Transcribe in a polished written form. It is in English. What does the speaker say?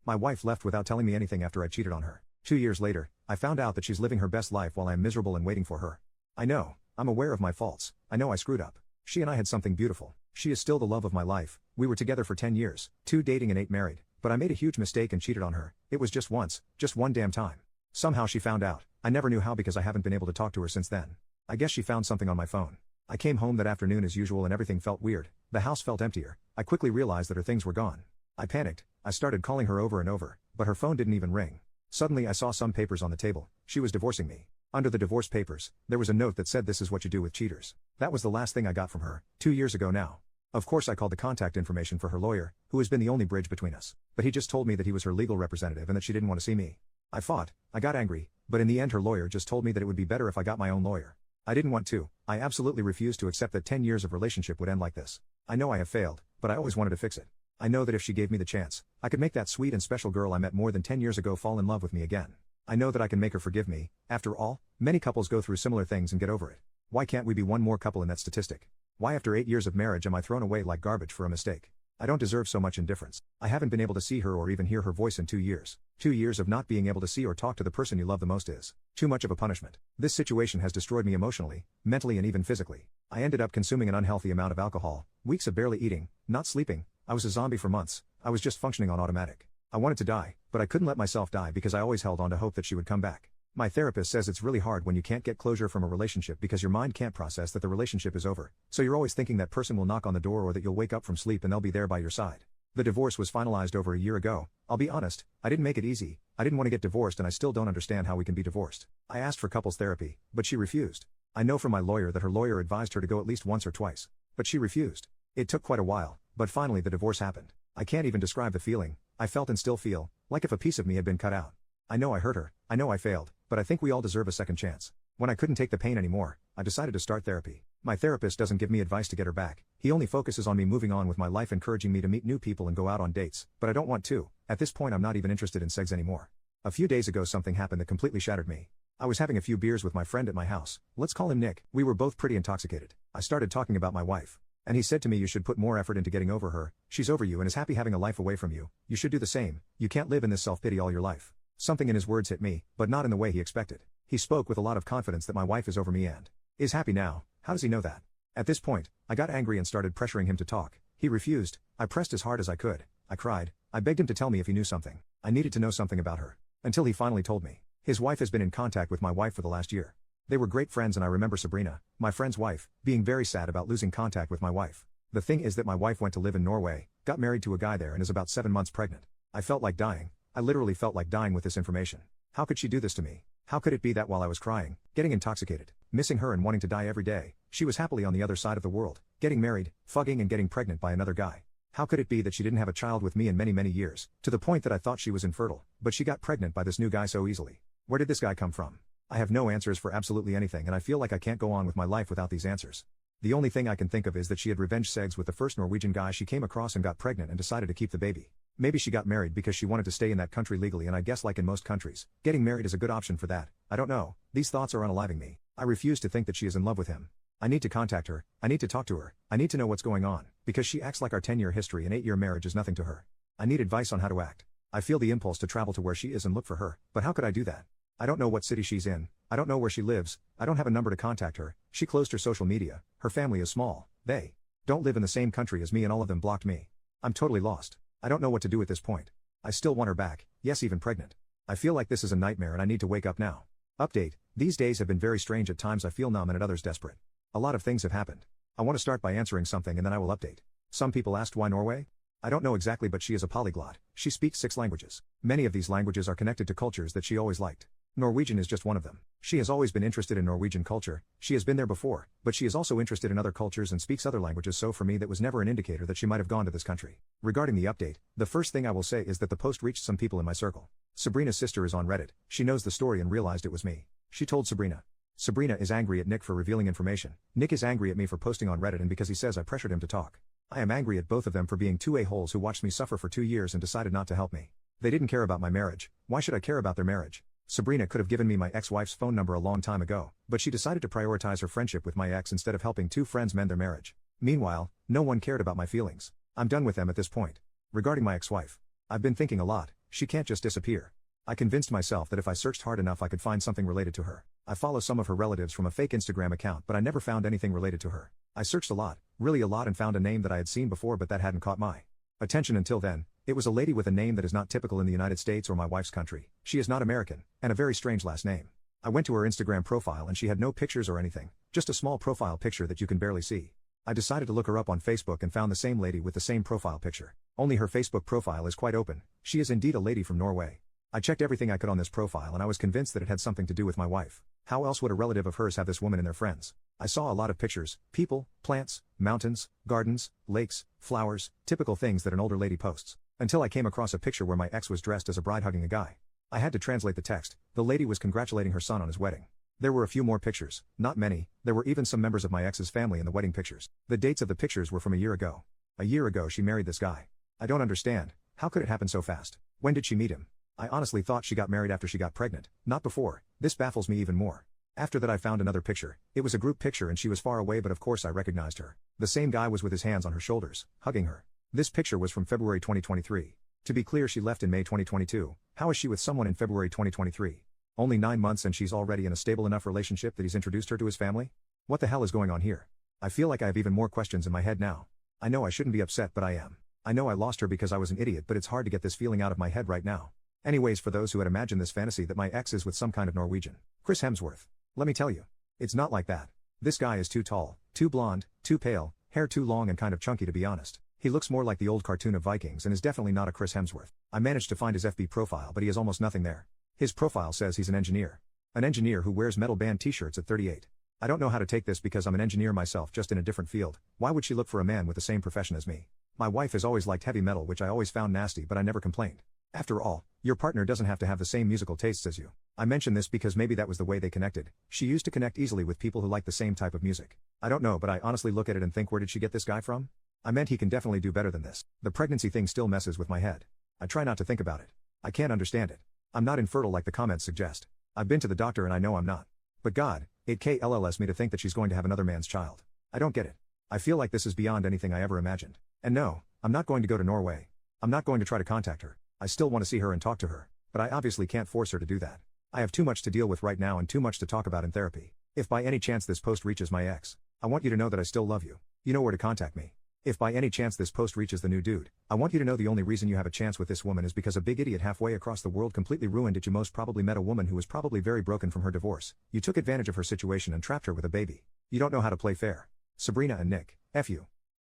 My wife left without telling me anything after I cheated on her. 2 years later, I found out that she's living her best life while I am miserable and waiting for her. I know, I'm aware of my faults, I know I screwed up. She and I had something beautiful. She is still the love of my life. We were together for 10 years, 2 dating and 8 married, but I made a huge mistake and cheated on her. It was just once, just one damn time. Somehow she found out. I never knew how because I haven't been able to talk to her since then. I guess she found something on my phone. I came home that afternoon as usual and everything felt weird. The house felt emptier. I quickly realized that her things were gone. I panicked. I started calling her over and over, but her phone didn't even ring. Suddenly I saw some papers on the table. She was divorcing me. Under the divorce papers, there was a note that said this is what you do with cheaters. That was the last thing I got from her, 2 years ago now. Of course I called the contact information for her lawyer, who has been the only bridge between us. But he just told me that he was her legal representative and that she didn't want to see me. I fought, I got angry, but in the end her lawyer just told me that it would be better if I got my own lawyer. I didn't want to. I absolutely refused to accept that 10 years of relationship would end like this. I know I have failed, but I always wanted to fix it. I know that if she gave me the chance, I could make that sweet and special girl I met more than 10 years ago fall in love with me again. I know that I can make her forgive me. After all, many couples go through similar things and get over it. Why can't we be one more couple in that statistic? Why after 8 years of marriage am I thrown away like garbage for a mistake? I don't deserve so much indifference. I haven't been able to see her or even hear her voice in 2 years. 2 years of not being able to see or talk to the person you love the most is too much of a punishment. This situation has destroyed me emotionally, mentally and even physically. I ended up consuming an unhealthy amount of alcohol, weeks of barely eating, not sleeping. I was a zombie for months. I was just functioning on automatic. I wanted to die, but I couldn't let myself die because I always held on to hope that she would come back. My therapist says it's really hard when you can't get closure from a relationship because your mind can't process that the relationship is over, so you're always thinking that person will knock on the door or that you'll wake up from sleep and they'll be there by your side. The divorce was finalized over a year ago. I'll be honest, I didn't make it easy. I didn't want to get divorced and I still don't understand how we can be divorced. I asked for couples therapy, but she refused. I know from my lawyer that her lawyer advised her to go at least once or twice, but she refused. It took quite a while, but finally the divorce happened. I can't even describe the feeling I felt and still feel, like if a piece of me had been cut out. I know I hurt her, I know I failed, but I think we all deserve a second chance. When I couldn't take the pain anymore, I decided to start therapy. My therapist doesn't give me advice to get her back. He only focuses on me moving on with my life, encouraging me to meet new people and go out on dates, but I don't want to. At this point I'm not even interested in sex anymore. A few days ago something happened that completely shattered me. I was having a few beers with my friend at my house. Let's call him Nick. We were both pretty intoxicated. I started talking about my wife. And he said to me, you should put more effort into getting over her. She's over you and is happy having a life away from you. You should do the same. You can't live in this self-pity all your life. Something in his words hit me, but not in the way he expected. He spoke with a lot of confidence that my wife is over me and is happy now. How does he know that? At this point, I got angry and started pressuring him to talk. He refused. I pressed as hard as I could. I cried. I begged him to tell me if he knew something. I needed to know something about her. Until he finally told me. His wife has been in contact with my wife for the last year. They were great friends and I remember Sabrina, my friend's wife, being very sad about losing contact with my wife. The thing is that my wife went to live in Norway, got married to a guy there and is about 7 months pregnant. I felt like dying. I literally felt like dying with this information. How could she do this to me? How could it be that while I was crying, getting intoxicated, missing her and wanting to die every day, she was happily on the other side of the world, getting married, fucking and getting pregnant by another guy? How could it be that she didn't have a child with me in many, many years, to the point that I thought she was infertile, but she got pregnant by this new guy so easily? Where did this guy come from? I have no answers for absolutely anything and I feel like I can't go on with my life without these answers. The only thing I can think of is that she had revenge sex with the first Norwegian guy she came across and got pregnant and decided to keep the baby. Maybe she got married because she wanted to stay in that country legally and I guess like in most countries, getting married is a good option for that. I don't know. These thoughts are unaliving me. I refuse to think that she is in love with him. I need to contact her. I need to talk to her. I need to know what's going on, because she acts like our 10-year history and 8-year marriage is nothing to her. I need advice on how to act. I feel the impulse to travel to where she is and look for her, but how could I do that? I don't know what city she's in. I don't know where she lives. I don't have a number to contact her. She closed her social media. Her family is small. They don't live in the same country as me and all of them blocked me. I'm totally lost. I don't know what to do at this point. I still want her back, yes, even pregnant. I feel like this is a nightmare and I need to wake up now. Update. These days have been very strange. At times I feel numb and at others desperate. A lot of things have happened. I want to start by answering something and then I will update. Some people asked why Norway? I don't know exactly, but she is a polyglot. She speaks 6 languages. Many of these languages are connected to cultures that she always liked. Norwegian is just one of them. She has always been interested in Norwegian culture. She has been there before, but she is also interested in other cultures and speaks other languages, so for me that was never an indicator that she might have gone to this country. Regarding the update, the first thing I will say is that the post reached some people in my circle. Sabrina's sister is on Reddit. She knows the story and realized it was me. She told Sabrina. Sabrina is angry at Nick for revealing information. Nick is angry at me for posting on Reddit and because he says I pressured him to talk. I am angry at both of them for being 2 a-holes who watched me suffer for 2 years and decided not to help me. They didn't care about my marriage. Why should I care about their marriage? Sabrina could have given me my ex-wife's phone number a long time ago, but she decided to prioritize her friendship with my ex instead of helping 2 friends mend their marriage. Meanwhile, no one cared about my feelings. I'm done with them at this point. Regarding my ex-wife, I've been thinking a lot. she can't just disappear. I convinced myself that if I searched hard enough I could find something related to her. I follow some of her relatives from a fake Instagram account but I never found anything related to her. I searched a lot, really a lot, and found a name that I had seen before but that hadn't caught my attention until then. It was a lady with a name that is not typical in the United States or my wife's country. She is not American, and a very strange last name. I went to her Instagram profile and she had no pictures or anything, just a small profile picture that you can barely see. I decided to look her up on Facebook and found the same lady with the same profile picture. Only her Facebook profile is quite open. She is indeed a lady from Norway. I checked everything I could on this profile and I was convinced that it had something to do with my wife. How else would a relative of hers have this woman in their friends? I saw a lot of pictures, people, plants, mountains, gardens, lakes, flowers, typical things that an older lady posts. Until I came across a picture where my ex was dressed as a bride hugging a guy. I had to translate the text. The lady was congratulating her son on his wedding. There were a few more pictures, not many. There were even some members of my ex's family in the wedding pictures. The dates of the pictures were from a year ago. A year ago she married this guy. I don't understand. How could it happen so fast? When did she meet him? I honestly thought she got married after she got pregnant, not before. This baffles me even more. After that I found another picture. It was a group picture and she was far away, but of course I recognized her. The same guy was with his hands on her shoulders, hugging her. This picture was from February 2023. To be clear, she left in May 2022. How is she with someone in February 2023? Only 9 months and she's already in a stable enough relationship that he's introduced her to his family? What the hell is going on here? I feel like I have even more questions in my head now. I know I shouldn't be upset, but I am. I know I lost her because I was an idiot, but it's hard to get this feeling out of my head right now. Anyways, for those who had imagined this fantasy that my ex is with some kind of Norwegian Chris Hemsworth, let me tell you. It's not like that. This guy is too tall, too blonde, too pale, hair too long and kind of chunky, to be honest. He looks more like the old cartoon of Vikings and is definitely not a Chris Hemsworth. I managed to find his FB profile but he has almost nothing there. His profile says he's an engineer. An engineer who wears metal band t-shirts at 38. I don't know how to take this because I'm an engineer myself, just in a different field. Why would she look for a man with the same profession as me? My wife has always liked heavy metal, which I always found nasty, but I never complained. After all, your partner doesn't have to have the same musical tastes as you. I mention this because maybe that was the way they connected. She used to connect easily with people who like the same type of music. I don't know, but I honestly look at it and think, where did she get this guy from? I meant he can definitely do better than this. The pregnancy thing still messes with my head. I try not to think about it. I can't understand it. I'm not infertile like the comments suggest. I've been to the doctor and I know I'm not. But God, it kills me to think that she's going to have another man's child. I don't get it. I feel like this is beyond anything I ever imagined. And no, I'm not going to go to Norway. I'm not going to try to contact her. I still want to see her and talk to her, but I obviously can't force her to do that. I have too much to deal with right now and too much to talk about in therapy. If by any chance this post reaches my ex, I want you to know that I still love you. You know where to contact me. If by any chance this post reaches the new dude, I want you to know the only reason you have a chance with this woman is because a big idiot halfway across the world completely ruined it. You most probably met a woman who was probably very broken from her divorce. You took advantage of her situation and trapped her with a baby. You don't know how to play fair. Sabrina and Nick, F you.